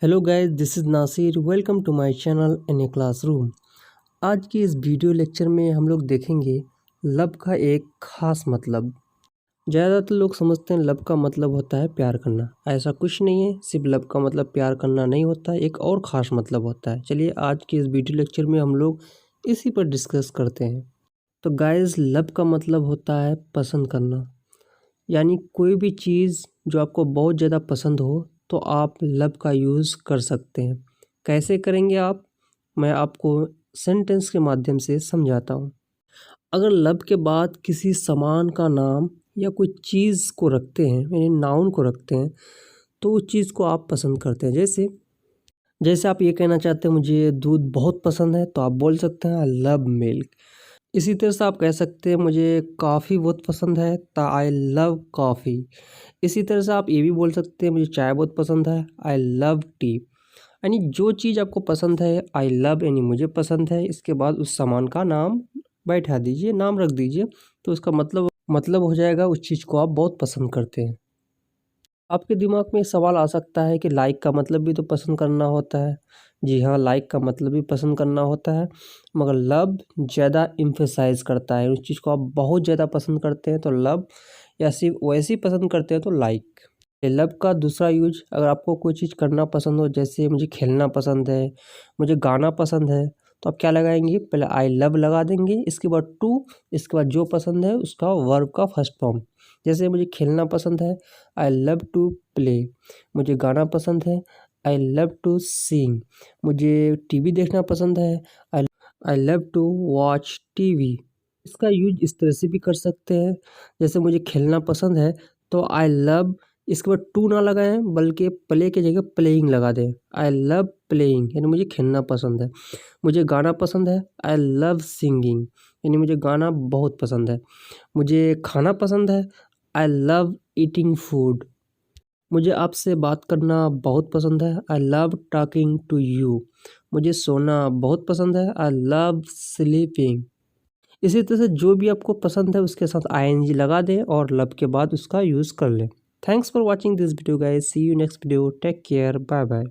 Hello guys, this is Nasir. Welcome to my channel in a classroom. आज की इस video lecture में हम लोग देखेंगे लव का एक ख़ास मतलब। ज़्यादातर लोग समझते हैं लव का मतलब होता है प्यार करना। ऐसा कुछ नहीं है, सिर्फ लव का मतलब प्यार करना नहीं होता है, एक और ख़ास मतलब होता है। चलिए आज की इस वीडियो लेक्चर में हम लोग इसी पर डिस्कस करते हैं। तो गाइस, लव का मतलब होता है पसंद करना। यानी कोई भी चीज़ जो आपको बहुत ज़्यादा पसंद हो तो आप लव का यूज़ कर सकते हैं। कैसे करेंगे आप? मैं आपको सेंटेंस के माध्यम से समझाता हूँ। अगर लव के बाद किसी सामान का नाम या कोई चीज़ को रखते हैं, यानी नाउन को रखते हैं, तो उस चीज़ को आप पसंद करते हैं। जैसे जैसे आप ये कहना चाहते हैं मुझे दूध बहुत पसंद है, तो आप बोल सकते हैं आई लव मिल्क। इसी तरह से आप कह सकते हैं मुझे कॉफ़ी बहुत पसंद है, तो आई लव कॉफ़ी। इसी तरह से आप ये भी बोल सकते हैं मुझे चाय बहुत पसंद है, आई लव टी। यानी जो चीज़ आपको पसंद है, आई लव यानी मुझे पसंद है, इसके बाद उस सामान का नाम बैठा दीजिए, नाम रख दीजिए, तो इसका मतलब हो जाएगा उस चीज़ को आप बहुत पसंद करते हैं। आपके दिमाग में सवाल आ सकता है कि लाइक का मतलब भी तो पसंद करना होता है। जी हाँ, लाइक का मतलब भी पसंद करना होता है, मगर लव ज़्यादा एम्फेसाइज़ करता है। उस चीज़ को आप बहुत ज़्यादा पसंद करते हैं तो लव, या सिर्फ वैसे ही पसंद करते हैं तो लाइक। लव का दूसरा यूज, अगर आपको कोई चीज़ करना पसंद हो, जैसे मुझे खेलना पसंद है, मुझे गाना पसंद है, तो आप क्या लगाएंगे? पहले आई लव लगा देंगे, इसके बाद टू, इसके बाद जो पसंद है उसका वर्ब का फर्स्ट फॉर्म। जैसे मुझे खेलना पसंद है, आई लव टू प्ले। मुझे गाना पसंद है, आई लव टू सिंग। मुझे टीवी देखना पसंद है, I I love to watch TV. इसका यूज इस तरह से भी कर सकते हैं, जैसे मुझे खेलना पसंद है तो आई लव, इसके बाद टू ना लगाएं बल्कि प्ले की जगह प्लेइंग लगा दें। आई लव प्लेइंग यानी मुझे खेलना पसंद है। मुझे गाना पसंद है, आई लव सिंगिंग यानी मुझे गाना बहुत पसंद है। मुझे खाना पसंद है, आई लव ईटिंग फूड। मुझे आपसे बात करना बहुत पसंद है, I love talking to you. मुझे सोना बहुत पसंद है, आई लव स्लीपिंग। इसी तरह से जो भी आपको पसंद है उसके साथ आईएनजी लगा दें और लव के बाद उसका यूज़ कर लें। Thanks for watching this video guys, see you next video, take care, bye bye.